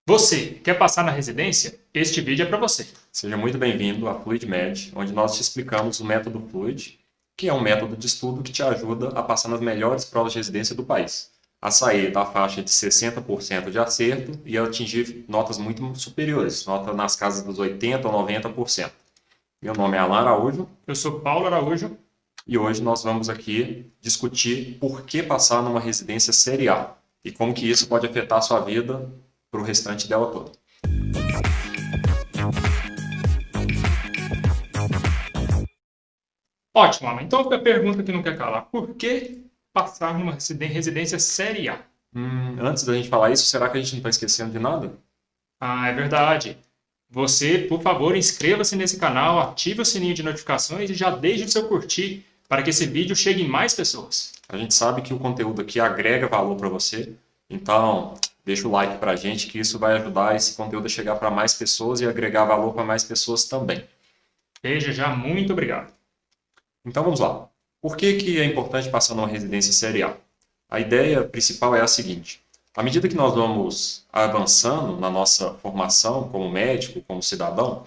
Você quer passar na residência? Este vídeo é para você. Seja muito bem-vindo à FluidMed, onde nós te explicamos o método Fluid, que é um método de estudo que te ajuda a passar nas melhores provas de residência do país, a sair da faixa de 60% de acerto e a atingir notas muito superiores, nota nas casas dos 80% ou 90%. Meu nome é Alan Araújo Eu sou Paulo Araújo. e hoje nós vamos aqui discutir por que passar numa residência Série A e como que isso pode afetar a sua vida para o restante dela toda. Ótimo, Alan. Então a pergunta que não quer calar. Por que passar numa residência Série A? Antes da gente falar isso, será que a gente não está esquecendo de nada? Ah, é verdade. Você, por favor, inscreva-se nesse canal, ative o sininho de notificações e já deixe o seu curtir para que esse vídeo chegue em mais pessoas. A gente sabe que o conteúdo aqui agrega valor para você, então deixa o like para a gente, que isso vai ajudar esse conteúdo a chegar para mais pessoas e agregar valor para mais pessoas também. Desde já, muito obrigado. Então vamos lá. Por que é importante passar numa residência Série A? A ideia principal é a seguinte: à medida que nós vamos avançando na nossa formação como médico, como cidadão,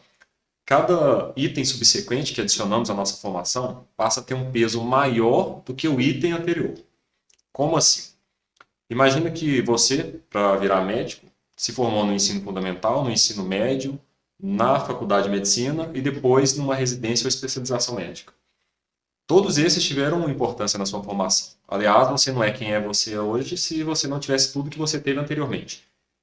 cada item subsequente que adicionamos à nossa formação passa a ter um peso maior do que o item anterior. Como assim? Imagina que você, para virar médico, se formou no ensino fundamental, no ensino médio, na faculdade de medicina e depois numa residência ou especialização médica. Todos esses tiveram importância na sua formação. Aliás, você não é quem é você hoje se você não tivesse tudo que você teve anteriormente.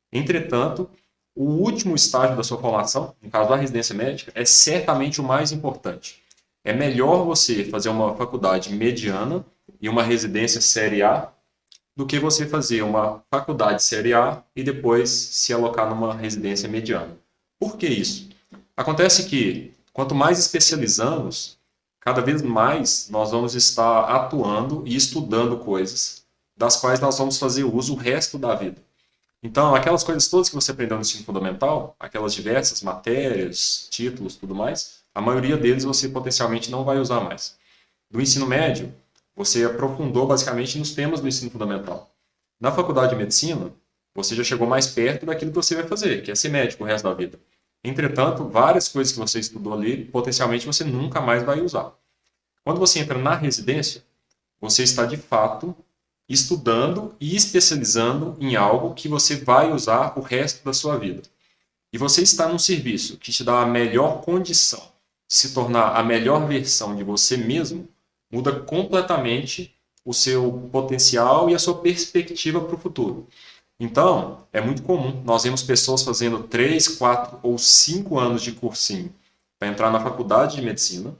Entretanto, o último estágio da sua formação, no caso da residência médica, é certamente o mais importante. É melhor você fazer uma faculdade mediana e uma residência série A do que você fazer uma faculdade série A e depois se alocar numa residência mediana. Por que isso? Acontece que quanto mais especializamos, cada vez mais nós vamos estar atuando e estudando coisas das quais nós vamos fazer uso o resto da vida. Então, aquelas coisas todas que você aprendeu no ensino fundamental, aquelas diversas matérias, títulos, tudo mais, a maioria deles você potencialmente não vai usar mais. Do ensino médio, você aprofundou basicamente nos temas do ensino fundamental. Na faculdade de medicina, você já chegou mais perto daquilo que você vai fazer, que é ser médico o resto da vida. Entretanto, várias coisas que você estudou ali, potencialmente você nunca mais vai usar. Quando você entra na residência, você está de fato estudando e especializando em algo que você vai usar o resto da sua vida. E você está num serviço que te dá a melhor condição de se tornar a melhor versão de você mesmo, muda completamente o seu potencial e a sua perspectiva para o futuro. Então, é muito comum. Nós vemos pessoas fazendo 3, 4 ou 5 anos de cursinho para entrar na faculdade de medicina.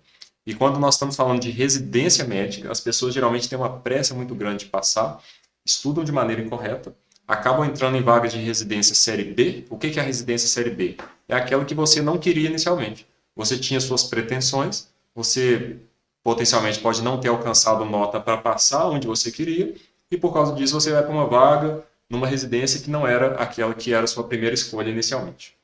E quando nós estamos falando de residência médica, as pessoas geralmente têm uma pressa muito grande de passar, estudam de maneira incorreta, acabam entrando em vagas de residência série B. O que é a residência série B? É aquela que você não queria inicialmente. Você tinha suas pretensões, você potencialmente pode não ter alcançado nota para passar onde você queria, e por causa disso você vai para uma vaga numa residência que não era aquela que era a sua primeira escolha inicialmente.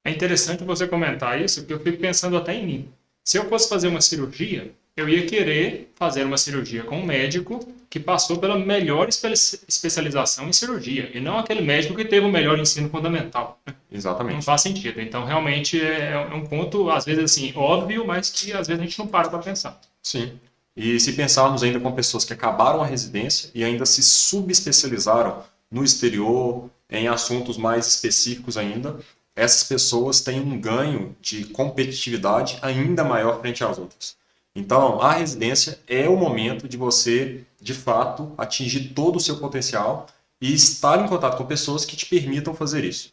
É interessante você comentar isso, porque eu fico pensando até em mim. Se eu fosse fazer uma cirurgia, eu ia querer fazer uma cirurgia com um médico que passou pela melhor especialização em cirurgia, e não aquele médico que teve o melhor ensino fundamental. Não Exatamente. faz sentido. Então, realmente, é um ponto, às vezes, assim, óbvio, mas que às vezes a gente não para pensar. Sim. E se pensarmos ainda com pessoas que acabaram a residência e ainda se subespecializaram no exterior, em assuntos mais específicos ainda, essas pessoas têm um ganho de competitividade ainda maior frente às outras. Então, a residência é o momento de você, de fato, atingir todo o seu potencial e estar em contato com pessoas que te permitam fazer isso.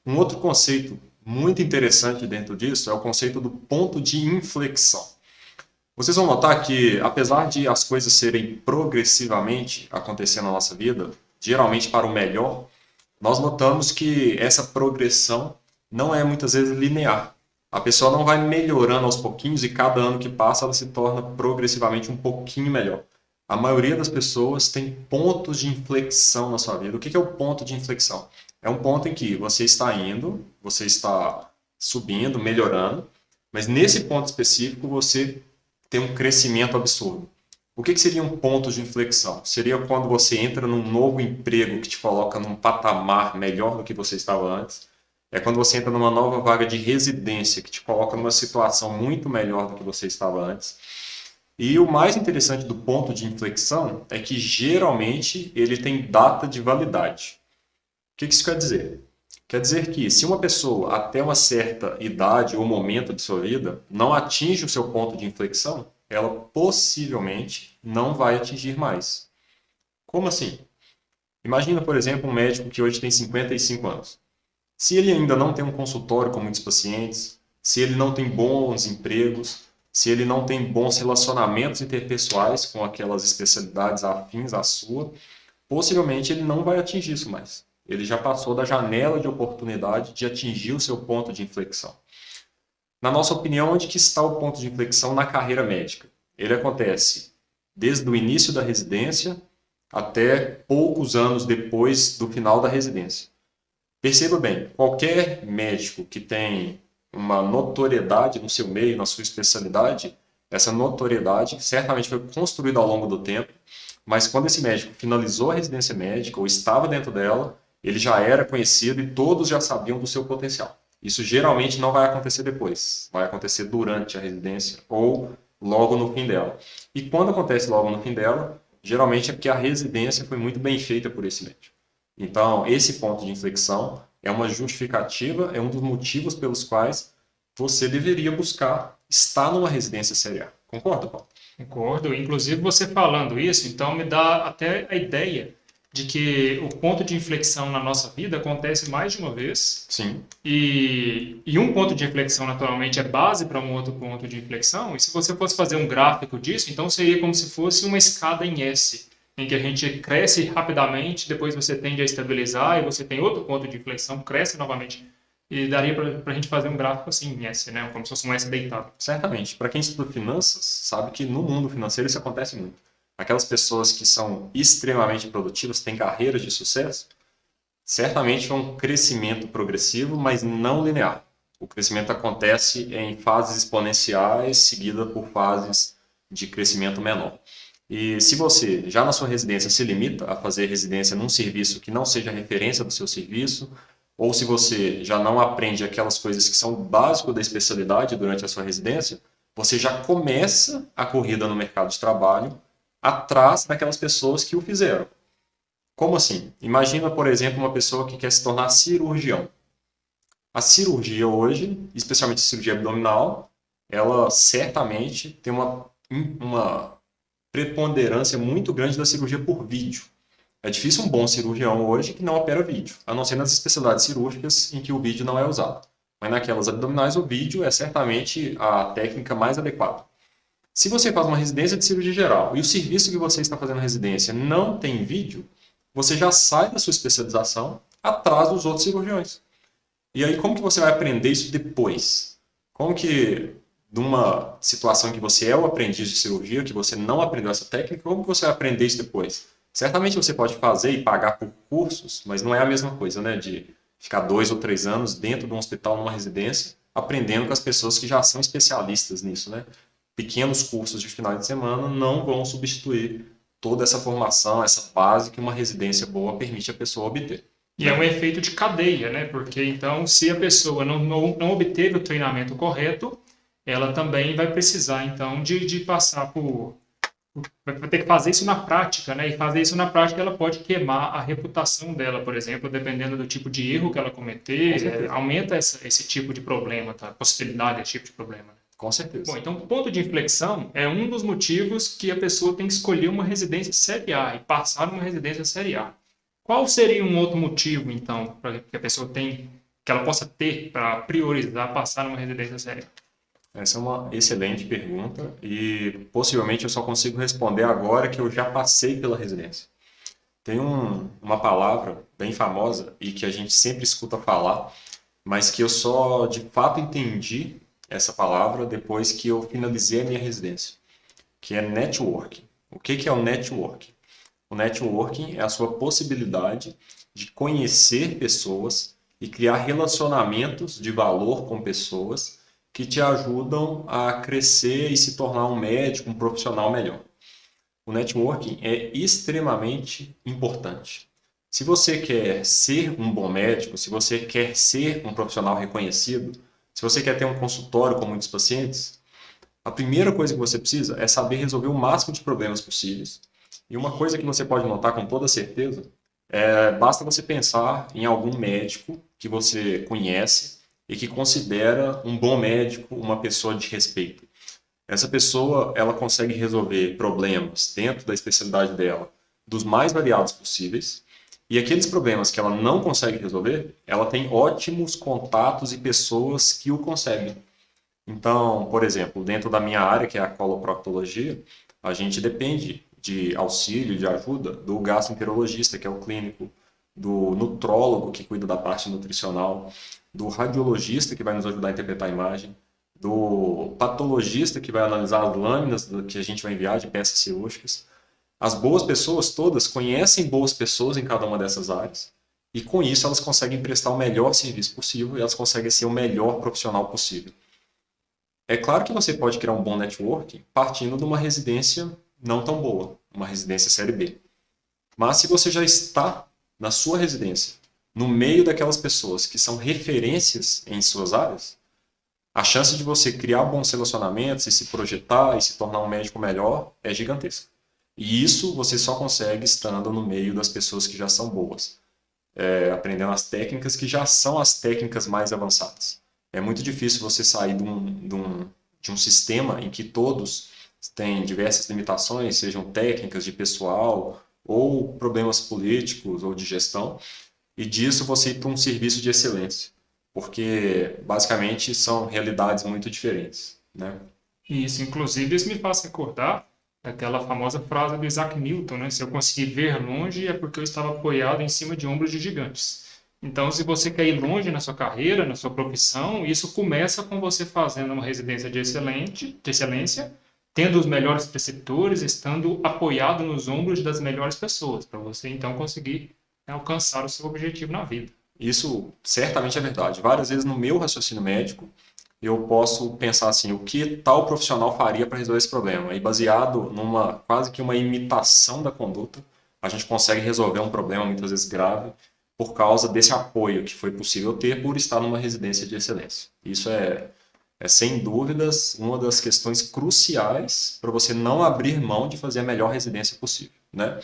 Um outro conceito muito interessante dentro disso é o conceito do ponto de inflexão. Vocês vão notar que, apesar de as coisas serem progressivamente acontecendo na nossa vida, geralmente para o melhor, nós notamos que essa progressão não é muitas vezes linear. A pessoa não vai melhorando aos pouquinhos e cada ano que passa ela se torna progressivamente um pouquinho melhor. A maioria das pessoas tem pontos de inflexão na sua vida. O que é o ponto de inflexão? É um ponto em que você está indo, você está subindo, melhorando, mas nesse ponto específico você tem um crescimento absurdo. O que seria um ponto de inflexão? Seria quando você entra num novo emprego que te coloca num patamar melhor do que você estava antes. é quando você entra numa nova vaga de residência, que te coloca numa situação muito melhor do que você estava antes. E o mais interessante do ponto de inflexão é que geralmente ele tem data de validade. O que isso quer dizer? Quer dizer que se uma pessoa até uma certa idade ou momento de sua vida não atinge o seu ponto de inflexão, ela possivelmente não vai atingir mais. Como assim? Imagina, por exemplo, um médico que hoje tem 55 anos. Se ele ainda não tem um consultório com muitos pacientes, se ele não tem bons empregos, se ele não tem bons relacionamentos interpessoais com aquelas especialidades afins à sua, possivelmente ele não vai atingir isso mais. Ele já passou da janela de oportunidade de atingir o seu ponto de inflexão. Na nossa opinião, onde que está o ponto de inflexão na carreira médica? Ele acontece desde o início da residência até poucos anos depois do final da residência. Perceba bem, qualquer médico que tem uma notoriedade no seu meio, na sua especialidade, essa notoriedade certamente foi construída ao longo do tempo, mas quando esse médico finalizou a residência médica ou estava dentro dela, ele já era conhecido e todos já sabiam do seu potencial. Isso geralmente não vai acontecer depois, vai acontecer durante a residência ou logo no fim dela. E quando acontece logo no fim dela, geralmente é porque a residência foi muito bem feita por esse médico. Então, esse ponto de inflexão é uma justificativa, é um dos motivos pelos quais você deveria buscar estar numa residência série A. Concorda, Paulo? Concordo. Inclusive, você falando isso, então me dá até a ideia de que o ponto de inflexão na nossa vida acontece mais de uma vez. Sim. E um ponto de inflexão, naturalmente, é base para um outro ponto de inflexão. E se você fosse fazer um gráfico disso, então seria como se fosse uma escada em S, em que a gente cresce rapidamente, depois você tende a estabilizar e você tem outro ponto de inflexão, cresce novamente. E daria para a gente fazer um gráfico assim em S, né? Como se fosse um S deitado. Certamente. Para quem estuda finanças, sabe que no mundo financeiro isso acontece muito. Aquelas pessoas que são extremamente produtivas, têm carreiras de sucesso, certamente é um crescimento progressivo, mas não linear. O crescimento acontece em fases exponenciais, seguida por fases de crescimento menor. E se você, já na sua residência, se limita a fazer residência num serviço que não seja referência do seu serviço, ou se você já não aprende aquelas coisas que são o básico da especialidade durante a sua residência, você já começa a corrida no mercado de trabalho atrás daquelas pessoas que o fizeram. Como assim? Imagina, por exemplo, uma pessoa que quer se tornar cirurgião. A cirurgia hoje, especialmente a cirurgia abdominal, ela certamente tem uma preponderância muito grande da cirurgia por vídeo. É difícil um bom cirurgião hoje que não opera vídeo, a não ser nas especialidades cirúrgicas em que o vídeo não é usado. Mas naquelas abdominais, o vídeo é certamente a técnica mais adequada. Se você faz uma residência de cirurgia geral e o serviço que você está fazendo na residência não tem vídeo, você já sai da sua especialização atrás dos outros cirurgiões. E aí, como que você vai aprender isso depois? Como que, numa situação que você é o aprendiz de cirurgia, que você não aprendeu essa técnica, como que você vai aprender isso depois? Certamente você pode fazer e pagar por cursos, mas não é a mesma coisa, né? De ficar 2 ou 3 anos dentro de um hospital, numa residência, aprendendo com as pessoas que já são especialistas nisso, né? Pequenos cursos de final de semana não vão substituir toda essa formação, essa base que uma residência boa permite a pessoa obter. E é um efeito de cadeia, né? Porque então, se a pessoa não obteve o treinamento correto, ela também vai precisar, então, de passar por... Vai ter que fazer isso na prática, né? E fazer isso na prática, ela pode queimar a reputação dela, por exemplo, dependendo do tipo de erro que ela cometer, aumenta esse tipo de problema, tá? A possibilidade desse tipo de problema. Com certeza. Bom, então, ponto de inflexão é um dos motivos que a pessoa tem que escolher uma residência série A e passar numa residência série A. Qual seria um outro motivo, então, para que a pessoa que ela possa ter para priorizar passar numa residência série A? Essa é uma excelente pergunta e possivelmente eu só consigo responder agora que eu já passei pela residência. Tem uma palavra bem famosa e que a gente sempre escuta falar, mas que eu só de fato entendi essa palavra depois que eu finalizei a minha residência, que é networking. O que é o networking? O networking é a sua possibilidade de conhecer pessoas e criar relacionamentos de valor com pessoas que te ajudam a crescer e se tornar um médico, um profissional melhor. O networking é extremamente importante. Se você quer ser um bom médico, se você quer ser um profissional reconhecido, se você quer ter um consultório com muitos pacientes, a primeira coisa que você precisa é saber resolver o máximo de problemas possíveis. E uma coisa que você pode notar com toda certeza basta você pensar em algum médico que você conhece e que considera um bom médico, uma pessoa de respeito. Essa pessoa, ela consegue resolver problemas dentro da especialidade dela, dos mais variados possíveis, e aqueles problemas que ela não consegue resolver, ela tem ótimos contatos e pessoas que o conseguem. Então, por exemplo, dentro da minha área, que é a coloproctologia, a gente depende de auxílio, de ajuda do gastroenterologista, que é o clínico, do nutrólogo, que cuida da parte nutricional, do radiologista, que vai nos ajudar a interpretar a imagem, do patologista, que vai analisar as lâminas que a gente vai enviar de peças cirúrgicas. As boas pessoas todas conhecem boas pessoas em cada uma dessas áreas, e com isso elas conseguem prestar o melhor serviço possível e elas conseguem ser o melhor profissional possível. É claro que você pode criar um bom networking partindo de uma residência não tão boa, uma residência série B. Mas se você já está na sua residência, no meio daquelas pessoas que são referências em suas áreas, a chance de você criar bons relacionamentos e se projetar e se tornar um médico melhor é gigantesca. E isso você só consegue estando no meio das pessoas que já são boas, aprendendo as técnicas que já são as técnicas mais avançadas. É muito difícil você sair de um sistema em que todos têm diversas limitações, sejam técnicas de pessoal, ou problemas políticos ou de gestão, e disso você ir para um serviço de excelência, porque basicamente são realidades muito diferentes, né? E isso, inclusive, isso me faz recordar aquela famosa frase do Isaac Newton, né? Se eu conseguir ver longe é porque eu estava apoiado em cima de ombros de gigantes. Então, se você quer ir longe na sua carreira, na sua profissão, isso começa com você fazendo uma residência de excelência, tendo os melhores preceptores, estando apoiado nos ombros das melhores pessoas, para você então conseguir, né, alcançar o seu objetivo na vida. Isso certamente é verdade. Várias vezes no meu raciocínio médico, eu posso pensar assim, o que tal profissional faria para resolver esse problema? E baseado numa quase que uma imitação da conduta, a gente consegue resolver um problema muitas vezes grave por causa desse apoio que foi possível ter por estar numa residência de excelência. Isso é sem dúvidas uma das questões cruciais para você não abrir mão de fazer a melhor residência possível, né?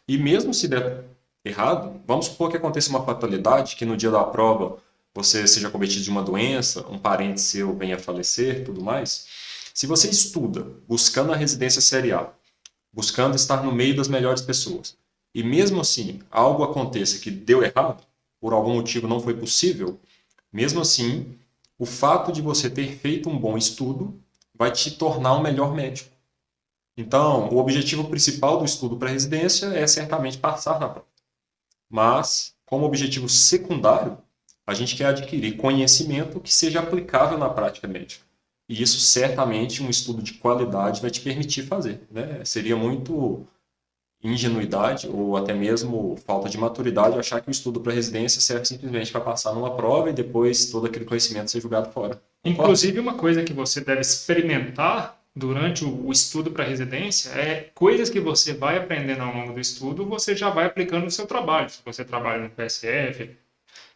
E mesmo se der errado, vamos supor que aconteça uma fatalidade, que no dia da prova você seja cometido de uma doença, um parente seu venha a falecer, tudo mais. Se você estuda buscando a residência série A, buscando estar no meio das melhores pessoas, e mesmo assim algo aconteça que deu errado, por algum motivo não foi possível, mesmo assim, o fato de você ter feito um bom estudo vai te tornar um melhor médico. Então, o objetivo principal do estudo para residência é certamente passar na prova. Mas, como objetivo secundário, a gente quer adquirir conhecimento que seja aplicável na prática médica. E isso, certamente, um estudo de qualidade vai te permitir fazer, né? Seria muito ingenuidade ou até mesmo falta de maturidade achar que o estudo para residência serve simplesmente para passar numa prova e depois todo aquele conhecimento ser jogado fora. Inclusive, uma coisa que você deve experimentar durante o estudo para residência é coisas que você vai aprendendo ao longo do estudo, você já vai aplicando no seu trabalho. Se você trabalha no PSF,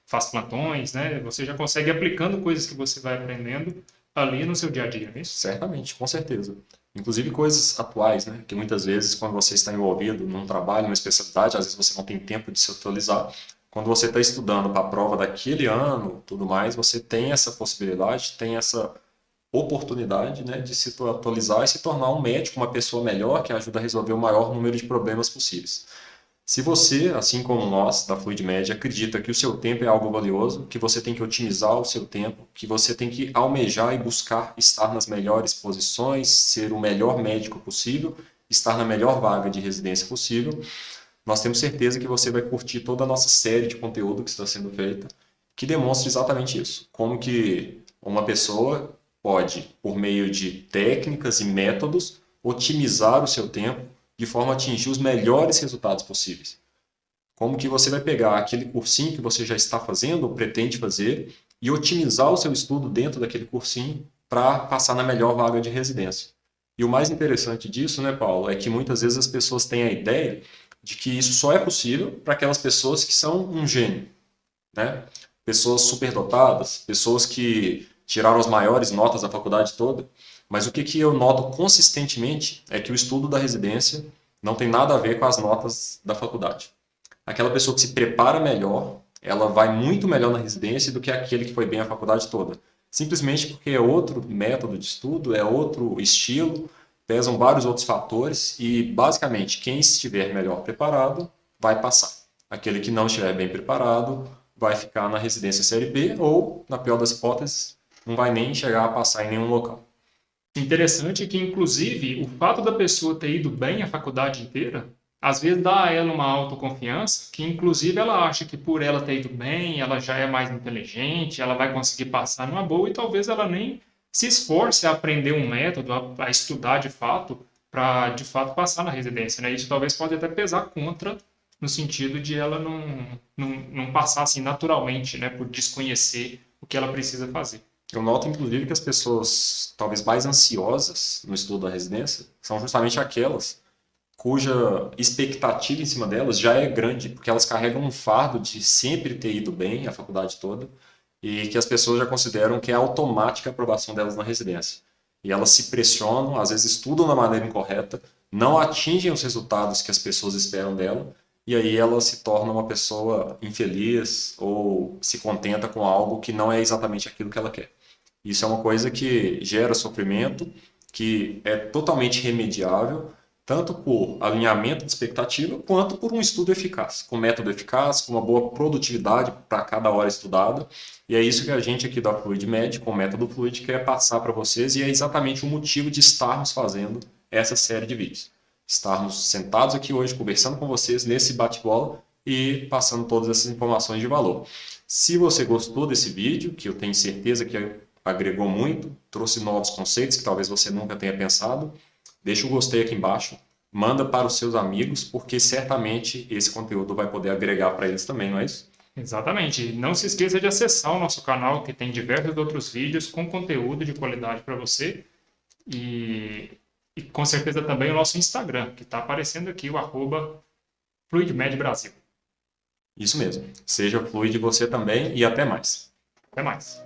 faz plantões, né? Você já consegue ir aplicando coisas que você vai aprendendo ali no seu dia a dia, não é isso? Certamente, com certeza. Inclusive coisas atuais, né? Que muitas vezes, quando você está envolvido num trabalho, numa especialidade, às vezes você não tem tempo de se atualizar. Quando você está estudando para a prova daquele ano, tudo mais, você tem essa possibilidade, tem essa oportunidade, né, de se atualizar e se tornar um médico, uma pessoa melhor que ajuda a resolver o maior número de problemas possíveis. Se você, assim como nós, da FluidMed, acredita que o seu tempo é algo valioso, que você tem que otimizar o seu tempo, que você tem que almejar e buscar estar nas melhores posições, ser o melhor médico possível, estar na melhor vaga de residência possível, nós temos certeza que você vai curtir toda a nossa série de conteúdo que está sendo feita, que demonstra exatamente isso. Como que uma pessoa pode, por meio de técnicas e métodos, otimizar o seu tempo de forma a atingir os melhores resultados possíveis. Como que você vai pegar aquele cursinho que você já está fazendo ou pretende fazer e otimizar o seu estudo dentro daquele cursinho para passar na melhor vaga de residência. E o mais interessante disso, né, Paulo, é que muitas vezes as pessoas têm a ideia de que isso só é possível para aquelas pessoas que são um gênio, né? Pessoas superdotadas, pessoas que tiraram as maiores notas da faculdade toda. Mas o que eu noto consistentemente é que o estudo da residência não tem nada a ver com as notas da faculdade. Aquela pessoa que se prepara melhor, ela vai muito melhor na residência do que aquele que foi bem a faculdade toda. Simplesmente porque é outro método de estudo, é outro estilo, pesam vários outros fatores e, basicamente, quem estiver melhor preparado vai passar. Aquele que não estiver bem preparado vai ficar na residência série B ou, na pior das hipóteses, não vai nem chegar a passar em nenhum local. Interessante que, inclusive, o fato da pessoa ter ido bem a faculdade inteira, às vezes dá a ela uma autoconfiança que, inclusive, ela acha que por ela ter ido bem, ela já é mais inteligente, ela vai conseguir passar numa boa e talvez ela nem se esforce a aprender um método, a estudar de fato, para de fato passar na residência, né? Isso talvez pode até pesar contra, no sentido de ela não passar assim naturalmente, né? Por desconhecer o que ela precisa fazer. Eu noto, inclusive, que as pessoas talvez mais ansiosas no estudo da residência são justamente aquelas cuja expectativa em cima delas já é grande, porque elas carregam um fardo de sempre ter ido bem a faculdade toda e que as pessoas já consideram que é automática a aprovação delas na residência. E elas se pressionam, às vezes estudam da maneira incorreta, não atingem os resultados que as pessoas esperam dela, e aí ela se torna uma pessoa infeliz ou se contenta com algo que não é exatamente aquilo que ela quer. Isso é uma coisa que gera sofrimento, que é totalmente remediável, tanto por alinhamento de expectativa, quanto por um estudo eficaz, com método eficaz, com uma boa produtividade para cada hora estudada. E é isso que a gente aqui da FluidMed, com o método Fluid, quer passar para vocês, e é exatamente o motivo de estarmos fazendo essa série de vídeos. Estarmos sentados aqui hoje, conversando com vocês nesse bate-bola e passando todas essas informações de valor. Se você gostou desse vídeo, que eu tenho certeza que agregou muito, trouxe novos conceitos que talvez você nunca tenha pensado, deixa o gostei aqui embaixo, manda para os seus amigos, porque certamente esse conteúdo vai poder agregar para eles também, não é isso? Exatamente. Não se esqueça de acessar o nosso canal, que tem diversos outros vídeos com conteúdo de qualidade para você. E com certeza também o nosso Instagram, que está aparecendo aqui, o @FluidMedBrasil. Isso mesmo. Seja fluido você também e até mais. Até mais.